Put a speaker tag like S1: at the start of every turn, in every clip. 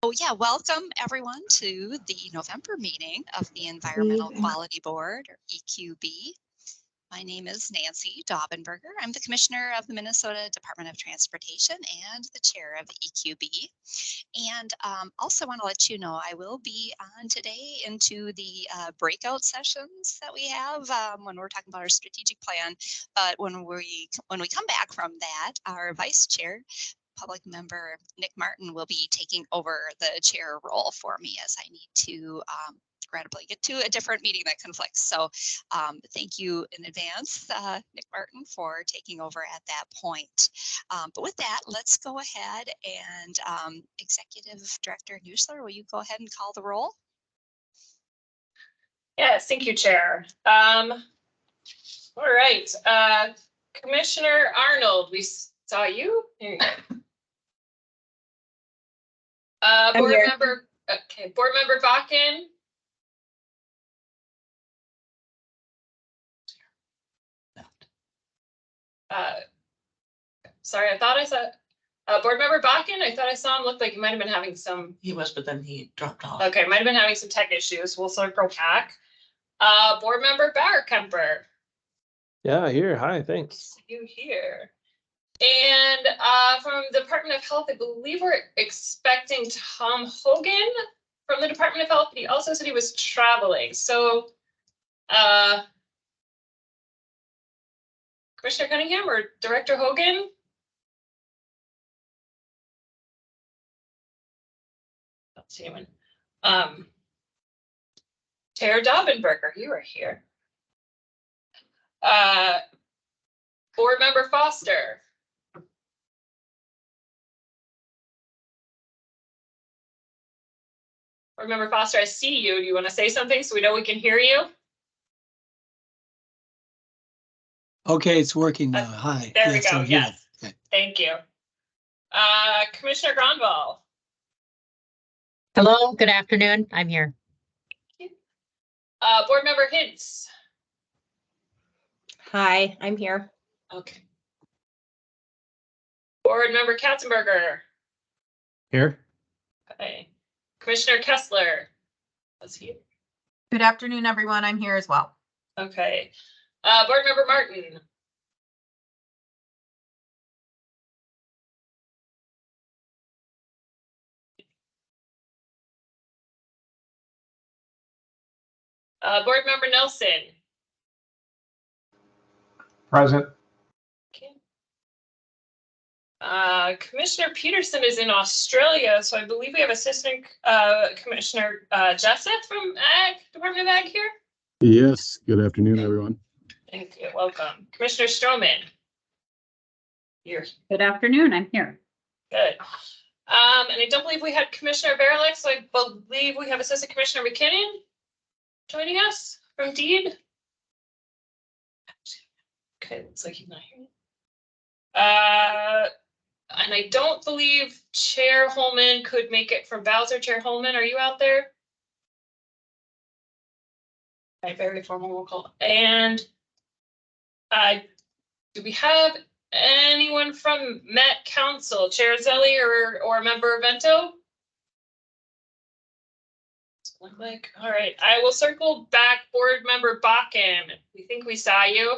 S1: Oh yeah, welcome everyone to the November meeting of the Environmental Quality Board, or EQB. My name is Nancy Daubenberger. I'm the Commissioner of the Minnesota Department of Transportation and the Chair of the EQB. And also want to let you know I will be on today into the breakout sessions that we have when we're talking about our strategic plan. But when we come back from that, our Vice Chair, Public Member Nick Martin, will be taking over the chair role for me as I need to regrettably get to a different meeting that conflicts. So thank you in advance, Nick Martin, for taking over at that point. But with that, let's go ahead and Executive Director Nussler, will you go ahead and call the roll?
S2: Yes, thank you, Chair. All right, Commissioner Arnold, we saw you. Board Member, okay, Board Member Bakken. Sorry, I thought I saw Board Member Bakken. I thought I saw him. Looked like he might have been having some.
S3: He was, but then he dropped off.
S2: Okay, might have been having some tech issues. We'll circle back. Board Member Bauerkemper.
S4: Yeah, here. Hi, thanks.
S2: You here. And from the Department of Health, I believe we're expecting Tom Hogan from the Department of Health, but he also said he was traveling. So Commissioner Cunningham or Director Hogan? Don't see anyone. Chair Daubenberger, you are here. Board Member Foster. Board Member Foster, I see you. Do you want to say something so we know we can hear you?
S5: Okay, it's working now. Hi.
S2: There we go. Yes.
S5: Okay.
S2: Thank you. Commissioner Gronvall.
S6: Hello, good afternoon. I'm here.
S2: Board Member Hintz.
S7: Hi, I'm here.
S2: Okay. Board Member Katzenberger.
S4: Here.
S2: Okay. Commissioner Kessler. Was he?
S7: Good afternoon, everyone. I'm here as well.
S2: Okay. Board Member Martin. Board Member Nelson.
S4: Present.
S2: Okay. Commissioner Peterson is in Australia, so I believe we have Assistant Commissioner Jessup from Department of Ag here.
S8: Yes, good afternoon, everyone.
S2: Thank you. Welcome. Commissioner Stroman. Here.
S9: Good afternoon. I'm here.
S2: Good. And I don't believe we had Commissioner Baerlich, so I believe we have Assistant Commissioner McKinnon joining us from DEED. Okay, looks like he's not here. And I don't believe Chair Holman could make it from Bowser. Chair Holman, are you out there? Okay, very formal roll call. And do we have anyone from Met Council, Chair Zelli or Member Vento? Like, all right, I will circle back. Board Member Bakken. We think we saw you.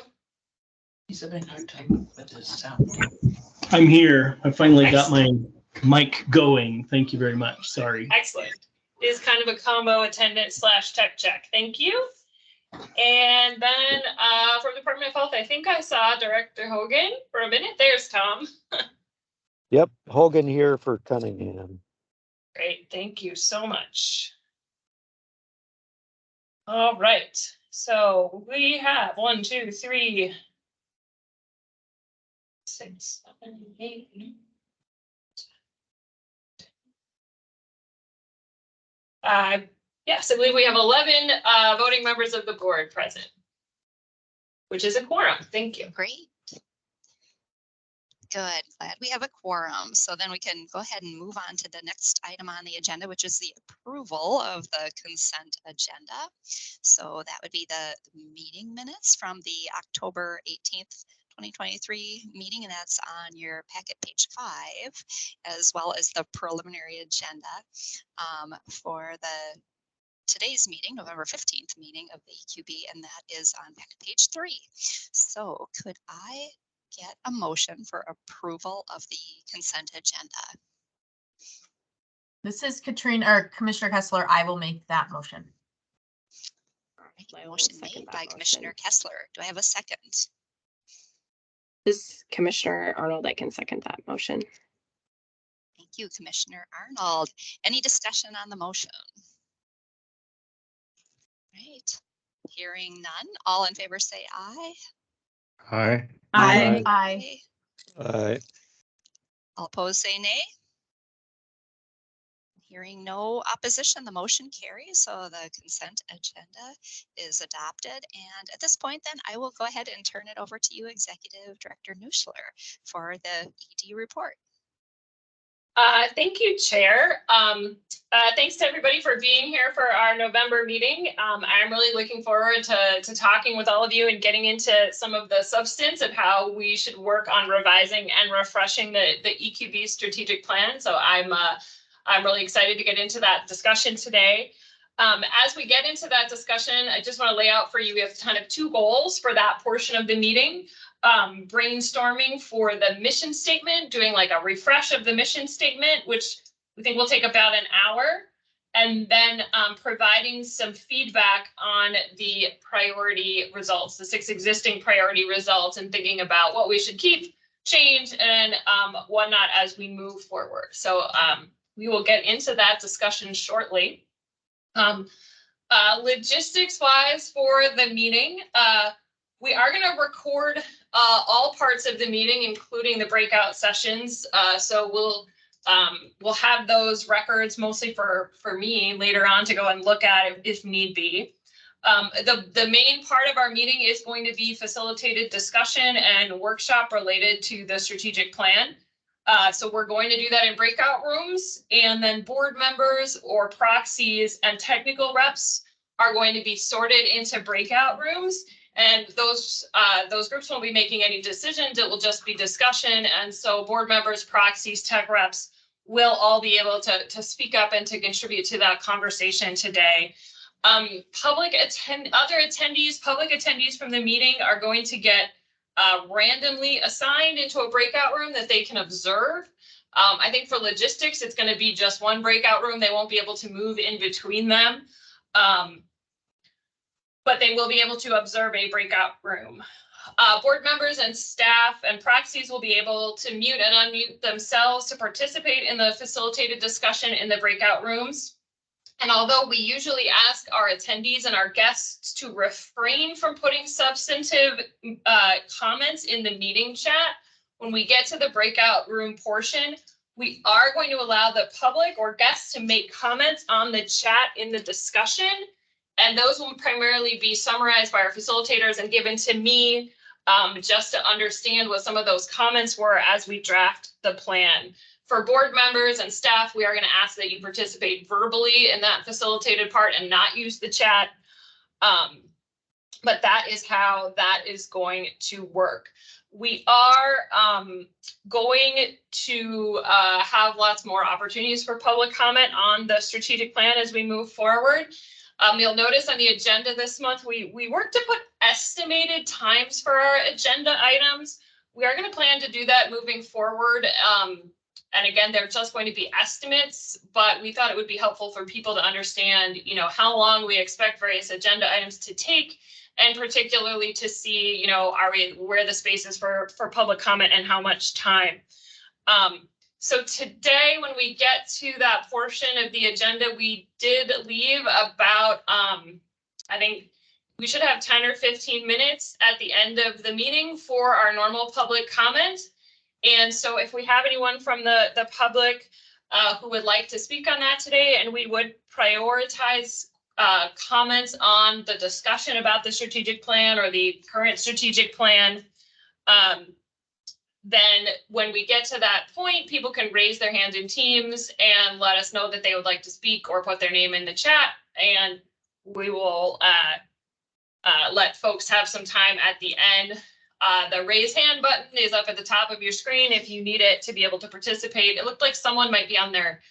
S3: He's having a hard time with his sound.
S10: I'm here. I finally got my mic going. Thank you very much. Sorry.
S2: Excellent. It is kind of a combo attendant / tech check. Thank you. And then from the Department of Health, I think I saw Director Hogan for a minute. There's Tom.
S11: Yep, Hogan here for Cunningham.
S2: Great. Thank you so much. All right. So we have 1, 2, 3, 6, 7, 8. Yes, I believe we have 11 voting members of the board present, which is a quorum. Thank you.
S1: Great. Good, glad we have a quorum. So then we can go ahead and move on to the next item on the agenda, which is the approval of the consent agenda. So that would be the meeting minutes from the October 18th, 2023 meeting, and that's on your packet page 5, as well as the preliminary agenda for today's meeting, November 15th meeting of the EQB, and that is on packet page 3. So could I get a motion for approval of the consent agenda?
S7: This is Katrina or Commissioner Kessler. I will make that motion.
S1: Motion made by Commissioner Kessler. Do I have a second?
S6: This is Commissioner Arnold. I can second that motion.
S1: Thank you, Commissioner Arnold. Any discussion on the motion? Right. Hearing none. All in favor say aye.
S4: Aye.
S5: Aye.
S7: Aye.
S1: All opposed say nay. Hearing no opposition, the motion carries, so the consent agenda is adopted. And at this point, then, I will go ahead and turn it over to you, Executive Director Nuschler, for the ED report.
S2: Thank you, Chair. Thanks to everybody for being here for our November meeting. I'm really looking forward to talking with all of you and getting into some of the substance of how we should work on revising and refreshing the EQB strategic plan. So I'm really excited to get into that discussion today. As we get into that discussion, I just want to lay out for you, we have kind of 2 goals for that portion of the meeting. Brainstorming for the mission statement, doing like a refresh of the mission statement, which we think will take about an hour, and then providing some feedback on the priority results, the 6 existing priority results, and thinking about what we should keep, change, and whatnot as we move forward. So we will get into that discussion shortly. Logistics wise for the meeting, we are going to record all parts of the meeting, including the breakout sessions. So we'll have those records mostly for me later on to go and look at if need be. The main part of our meeting is going to be facilitated discussion and workshop related to the strategic plan. So we're going to do that in breakout rooms, and then board members or proxies and technical reps are going to be sorted into breakout rooms. And those groups won't be making any decisions. It will just be discussion. And so board members, proxies, tech reps will all be able to speak up and to contribute to that conversation today. Public attendees from the meeting are going to get randomly assigned into a breakout room that they can observe. I think for logistics, it's going to be just one breakout room. They won't be able to move in between them. But they will be able to observe a breakout room. Board members and staff and proxies will be able to mute and unmute themselves to participate in the facilitated discussion in the breakout rooms. And although we usually ask our attendees and our guests to refrain from putting substantive comments in the meeting chat, when we get to the breakout room portion, we are going to allow the public or guests to make comments on the chat in the discussion. And those will primarily be summarized by our facilitators and given to me just to understand what some of those comments were as we draft the plan. For board members and staff, we are going to ask that you participate verbally in that facilitated part and not use the chat. But that is how that is going to work. We are going to have lots more opportunities for public comment on the strategic plan as we move forward. You'll notice on the agenda this month, we worked to put estimated times for our agenda items. We are going to plan to do that moving forward. And again, they're just going to be estimates, but we thought it would be helpful for people to understand, how long we expect various agenda items to take, and particularly to see, where the space is for public comment and how much time. So today, when we get to that portion of the agenda, we did leave about, I think we should have 10 or 15 minutes at the end of the meeting for our normal public comment. And so if we have anyone from the public who would like to speak on that today, and we would prioritize comments on the discussion about the strategic plan or the current strategic plan, then when we get to that point, people can raise their hand in Teams and let us know that they would like to speak or put their name in the chat, and we will let folks have some time at the end The raise hand button is up at the top of your screen if you need it to be able to participate. It looked like someone might be on their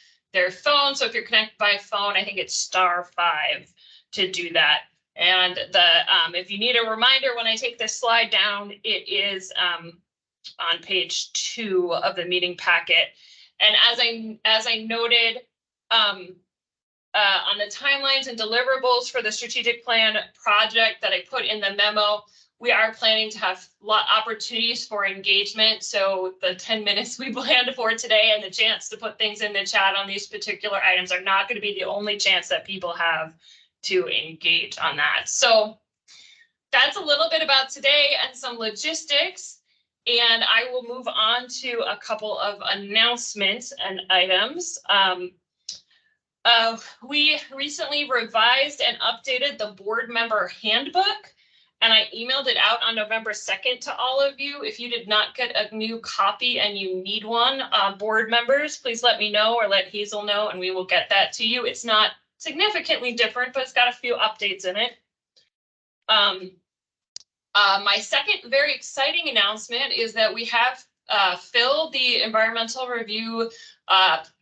S2: phone. So if you're connected by phone, I think it's *5 to do that. And if you need a reminder when I take this slide down, it is on page 2 of the meeting packet. And as I noted, on the timelines and deliverables for the strategic plan project that I put in the memo, we are planning to have opportunities for engagement. So the 10 minutes we planned for today and the chance to put things in the chat on these particular items are not going to be the only chance that people have to engage on that. So that's a little bit about today and some logistics. And I will move on to a couple of announcements and items. We recently revised and updated the board member handbook, and I emailed it out on November 2nd to all of you. If you did not get a new copy and you need one, board members, please let me know or let Hazel know, and we will get that to you. It's not significantly different, but it's got a few updates in it. My second very exciting announcement is that we have filled the environmental review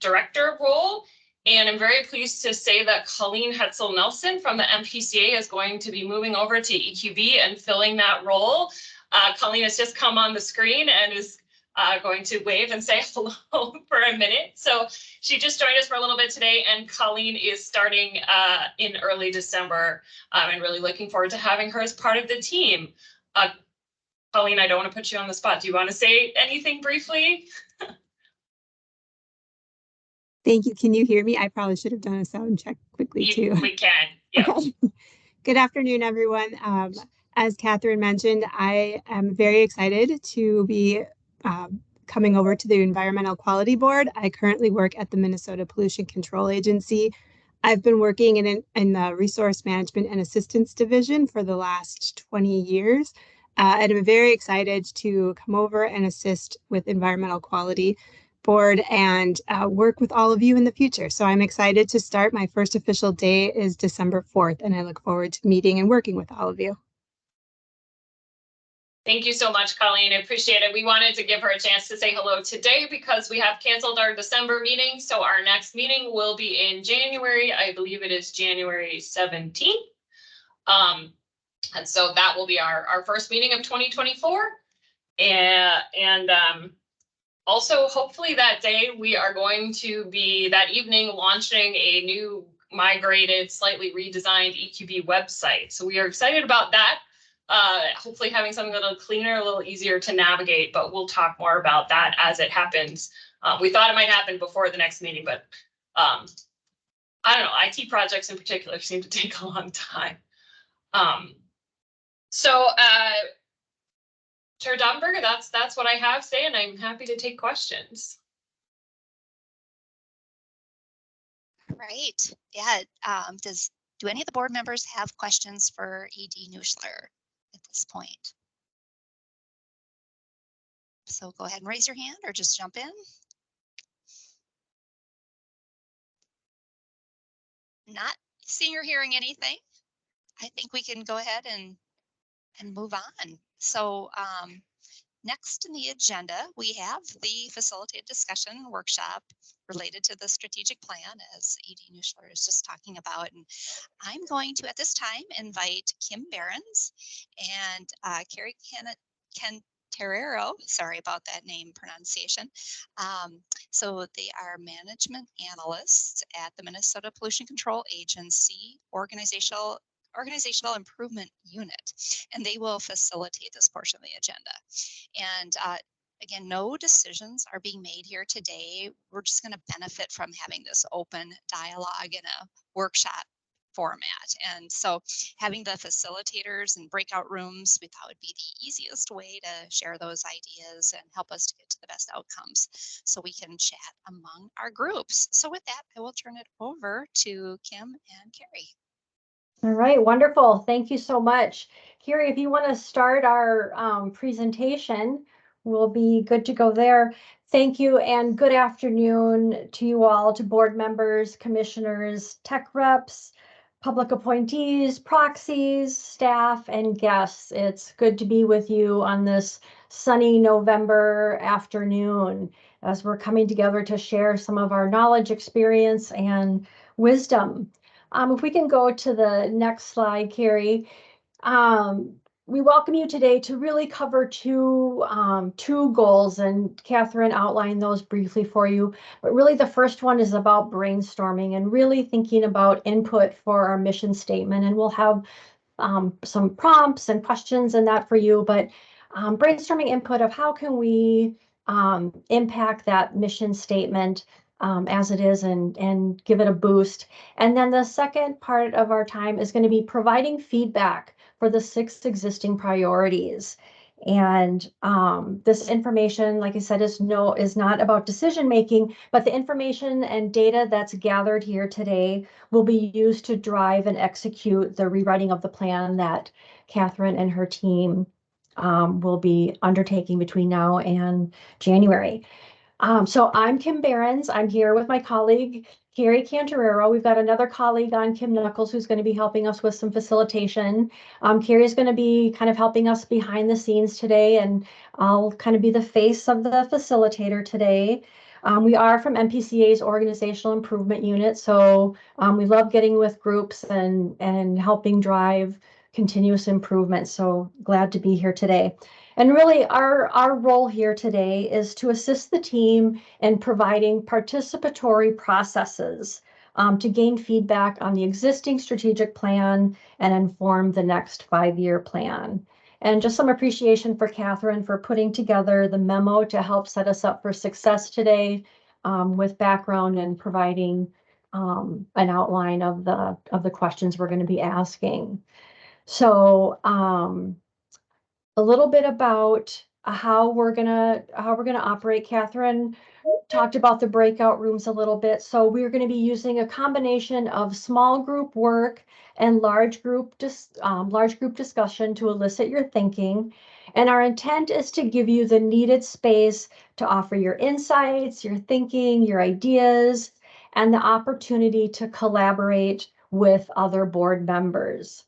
S2: director role. And I'm very pleased to say that Colleen Hetzel Nelson from the MPCA is going to be moving over to EQB and filling that role. Colleen has just come on the screen and is going to wave and say hello for a minute. So she just joined us for a little bit today, and Colleen is starting in early December. And really looking forward to having her as part of the team. Colleen, I don't want to put you on the spot. Do you want to say anything briefly?
S9: Thank you. Can you hear me? I probably should have done a sound check quickly too.
S2: We can. Yeah.
S9: Okay. Good afternoon, everyone. As Catherine mentioned, I am very excited to be coming over to the Environmental Quality Board. I currently work at the Minnesota Pollution Control Agency. I've been working in the Resource Management and Assistance Division for the last 20 years. And I'm very excited to come over and assist with Environmental Quality Board and work with all of you in the future. So I'm excited to start. My first official day is December 4th, and I look forward to meeting and working with all of you.
S2: Thank you so much, Colleen. I appreciate it. We wanted to give her a chance to say hello today because we have canceled our December meeting. So our next meeting will be in January. I believe it is January 17th. And so that will be our first meeting of 2024. And also, hopefully that day we are going to be that evening launching a new migrated, slightly redesigned EQB website. So we are excited about that. Hopefully having something a little cleaner, a little easier to navigate, but we'll talk more about that as it happens. We thought it might happen before the next meeting, but I don't know, IT projects in particular seem to take a long time. Chair Dobbenberger, that's what I have to say, and I'm happy to take questions.
S1: Right. Yeah. Do any of the board members have questions for ED Nuschler at this point? So go ahead and raise your hand or just jump in. Not seeing or hearing anything. I think we can go ahead and move on. So next in the agenda, we have the facilitated discussion workshop related to the strategic plan, as ED Nuschler is just talking about. And I'm going to, at this time, invite Kim Behrens and Carrie Canterero. Sorry about that name pronunciation. So they are management analysts at the Minnesota Pollution Control Agency Organizational Improvement Unit, and they will facilitate this portion of the agenda. And again, no decisions are being made here today. We're just going to benefit from having this open dialogue in a workshop format. And so having the facilitators and breakout rooms, we thought would be the easiest way to share those ideas and help us to get to the best outcomes so we can chat among our groups. So with that, I will turn it over to Kim and Carrie.
S12: All right, wonderful. Thank you so much. Carrie, if you want to start our presentation, we'll be good to go there. Thank you and good afternoon to you all, to board members, commissioners, tech reps, public appointees, proxies, staff, and guests. It's good to be with you on this sunny November afternoon as we're coming together to share some of our knowledge, experience, and wisdom. If we can go to the next slide, Carrie. We welcome you today to really cover two goals, and Catherine outlined those briefly for you. But really the first one is about brainstorming and really thinking about input for our mission statement. And we'll have some prompts and questions and that for you, but brainstorming input of how can we impact that mission statement as it is and give it a boost. And then the second part of our time is going to be providing feedback for the 6 existing priorities. And this information, like I said, is not about decision making, but the information and data that's gathered here today will be used to drive and execute the rewriting of the plan that Catherine and her team will be undertaking between now and January. So I'm Kim Behrens. I'm here with my colleague, Carrie Cantorero. We've got another colleague on, Kim Knuckles, who's going to be helping us with some facilitation. Carrie is going to be kind of helping us behind the scenes today, and I'll kind of be the face of the facilitator today. We are from MPCA's Organizational Improvement Unit, so we love getting with groups and helping drive continuous improvement. So glad to be here today. And really our role here today is to assist the team in providing participatory processes to gain feedback on the existing strategic plan and inform the next 5-year plan. And just some appreciation for Catherine for putting together the memo to help set us up for success today with background and providing an outline of the questions we're going to be asking. So a little bit about how we're gonna operate. Catherine talked about the breakout rooms a little bit. So we're going to be using a combination of small group work and large group discussion to elicit your thinking. And our intent is to give you the needed space to offer your insights, your thinking, your ideas, and the opportunity to collaborate with other board members.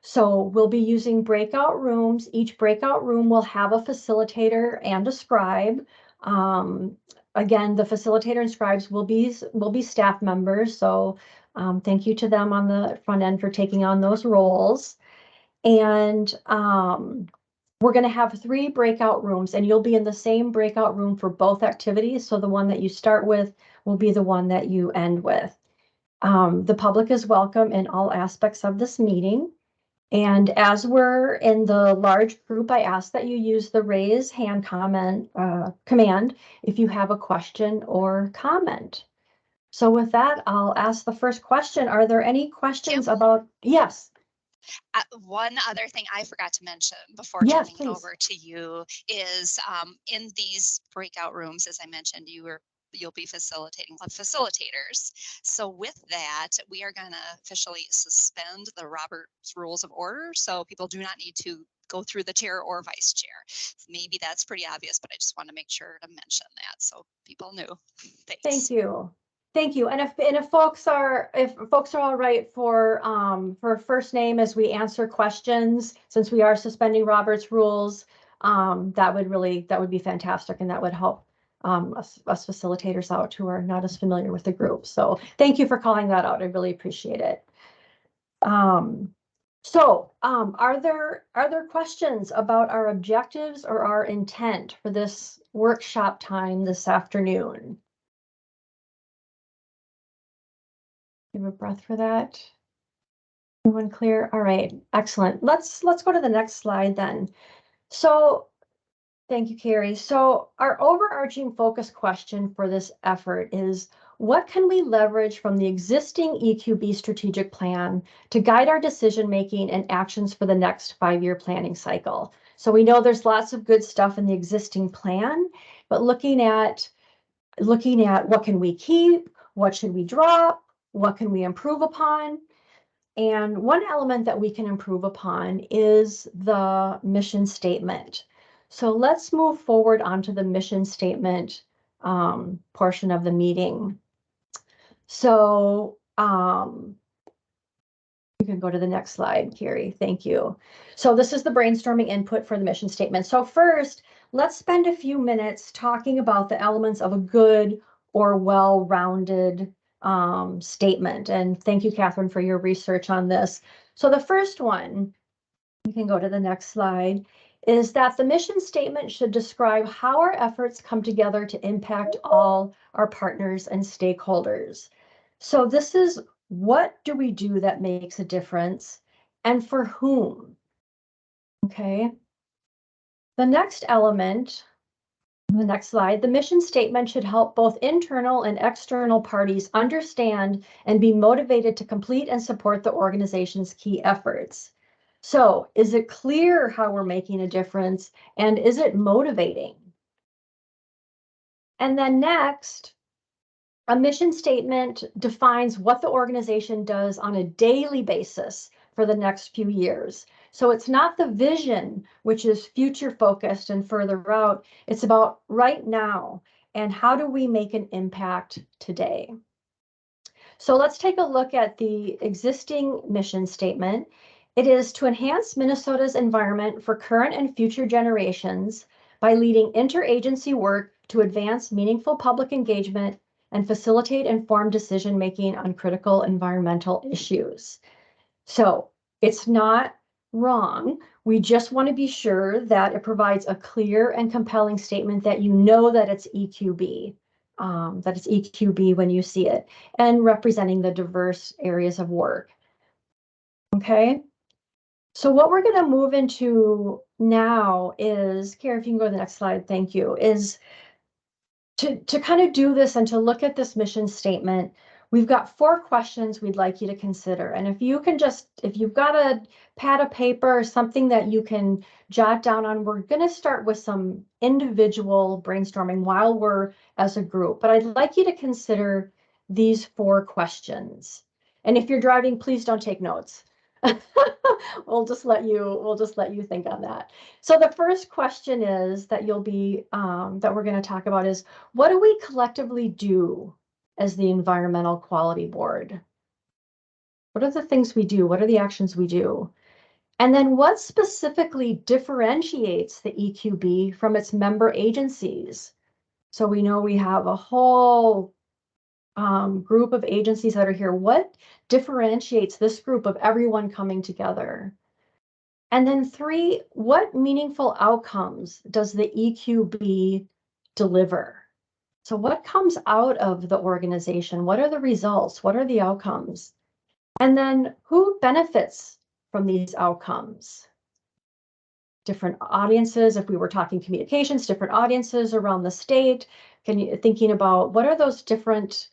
S12: So we'll be using breakout rooms. Each breakout room will have a facilitator and a scribe. Again, the facilitator and scribes will be staff members. So thank you to them on the front end for taking on those roles. And we're going to have 3 breakout rooms, and you'll be in the same breakout room for both activities. So the one that you start with will be the one that you end with. The public is welcome in all aspects of this meeting. And as we're in the large group, I ask that you use the raise hand command if you have a question or comment. So with that, I'll ask the first question. Are there any questions about? Yes.
S1: One other thing I forgot to mention before
S12: Yes,
S1: turning it
S12: please.
S1: over to you is in these breakout rooms, as I mentioned, you'll be facilitating facilitators. So with that, we are going to officially suspend the Robert's Rules of Order. So people do not need to go through the chair or vice chair. Maybe that's pretty obvious, but I just want to make sure to mention that so people knew. Thanks.
S12: Thank you. Thank you. And if folks are all right for first name as we answer questions, since we are suspending Robert's rules, that would be fantastic, and that would help us facilitators out who are not as familiar with the group. So thank you for calling that out. I really appreciate it. Are there questions about our objectives or our intent for this workshop time this afternoon? Give a breath for that. Everyone clear? All right, excellent. Let's go to the next slide then. So thank you, Carrie. So our overarching focus question for this effort is, what can we leverage from the existing EQB strategic plan to guide our decision-making and actions for the next 5-year planning cycle? So we know there's lots of good stuff in the existing plan, but looking at what can we keep, what should we drop, what can we improve upon? And one element that we can improve upon is the mission statement. So let's move forward onto the mission statement portion of the meeting. So You can go to the next slide, Carrie. Thank you. So this is the brainstorming input for the mission statement. So first, let's spend a few minutes talking about the elements of a good or well-rounded statement. And thank you, Catherine, for your research on this. So the first one, you can go to the next slide, is that the mission statement should describe how our efforts come together to impact all our partners and stakeholders. So this is, what do we do that makes a difference and for whom? Okay. The next element, the next slide, the mission statement should help both internal and external parties understand and be motivated to complete and support the organization's key efforts. So is it clear how we're making a difference, and is it motivating? And then next, a mission statement defines what the organization does on a daily basis for the next few years. So it's not the vision, which is future focused and further out. It's about right now and how do we make an impact today. So let's take a look at the existing mission statement. It is to enhance Minnesota's environment for current and future generations by leading interagency work to advance meaningful public engagement and facilitate informed decision-making on critical environmental issues. So it's not wrong. We just want to be sure that it provides a clear and compelling statement that you know that it's EQB, when you see it, and representing the diverse areas of work. Okay. So what we're going to move into now is, Kara, if you can go to the next slide, thank you, is to kind of do this and to look at this mission statement. We've got 4 questions we'd like you to consider. And if you can if you've got a pad of paper or something that you can jot down on, we're going to start with some individual brainstorming while we're as a group. But I'd like you to consider these 4 questions. And if you're driving, please don't take notes. We'll just let you think on that. So the first question is that that we're going to talk about is, what do we collectively do as the Environmental Quality Board? What are the things we do? What are the actions we do? And then what specifically differentiates the EQB from its member agencies? So we know we have a whole group of agencies that are here. What differentiates this group of everyone coming together? And then 3, what meaningful outcomes does the EQB deliver? So what comes out of the organization? What are the results? What are the outcomes? And then who benefits from these outcomes? Different audiences, if we were talking communications, different audiences around the state. Thinking about what are those different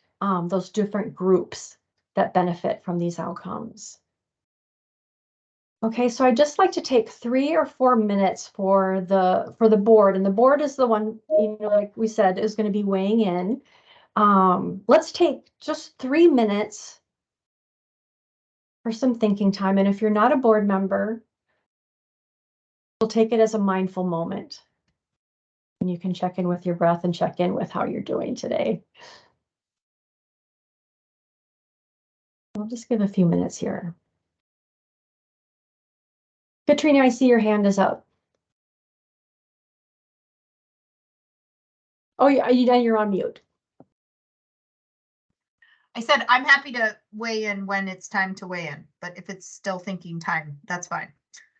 S12: groups that benefit from these outcomes? Okay, so I'd just like to take 3 or 4 minutes for the board, and the board is the one, like we said, is going to be weighing in. Let's take just 3 minutes for some thinking time, and if you're not a board member, we'll take it as a mindful moment. And you can check in with your breath and check in with how you're doing today. I'll just give a few minutes here. Katrina, I see your hand is up. Oh, yeah, you're on mute.
S7: I said I'm happy to weigh in when it's time to weigh in, but if it's still thinking time, that's fine.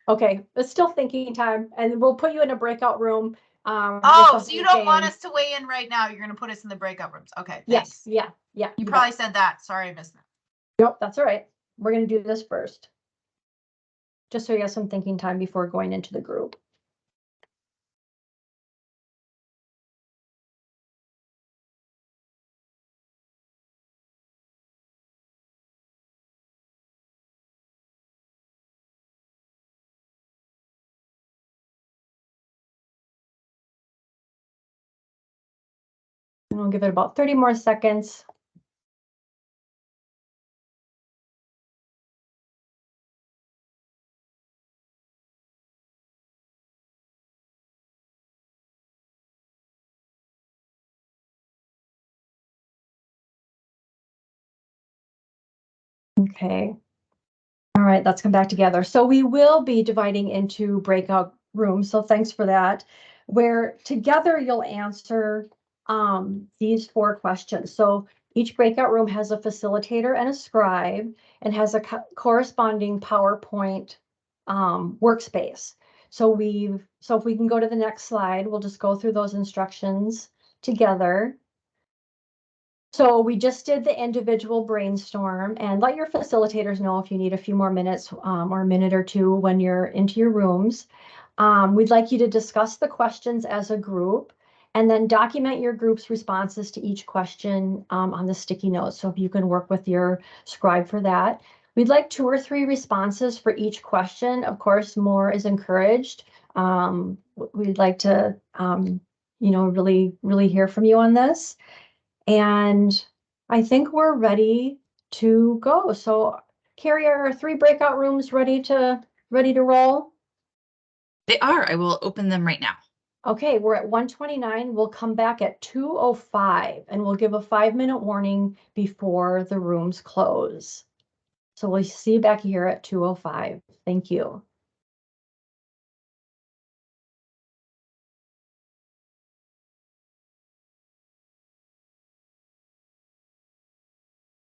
S12: Okay, it's still thinking time, and we'll put you in a breakout room.
S7: Oh, so you don't want us to weigh in right now? You're going to put us in the breakout rooms. Okay. Thanks.
S12: Yes. Yeah.
S7: You probably said that. Sorry, I missed that.
S12: Nope, that's all right. We're going to do this first, just so you have some thinking time before going into the group. And we'll give it about 30 more seconds. Okay. All right, let's come back together. So we will be dividing into breakout rooms. So thanks for that. Where together you'll answer these 4 questions. So each breakout room has a facilitator and a scribe and has a corresponding PowerPoint workspace. So if we can go to the next slide, we'll just go through those instructions together. So we just did the individual brainstorm, and let your facilitators know if you need a few more minutes or a minute or two when you're into your rooms. We'd like you to discuss the questions as a group and then document your group's responses to each question on the sticky notes. So if you can work with your scribe for that. We'd like 2 or 3 responses for each question. Of course, more is encouraged. We'd like to, really hear from you on this. And I think we're ready to go. So Carrie, are our 3 breakout rooms ready to roll?
S13: They are. I will open them right now.
S12: Okay, we're at 129. We'll come back at 2:05 and we'll give a 5-minute warning before the rooms close. So we'll see you back here at 2:05. Thank you.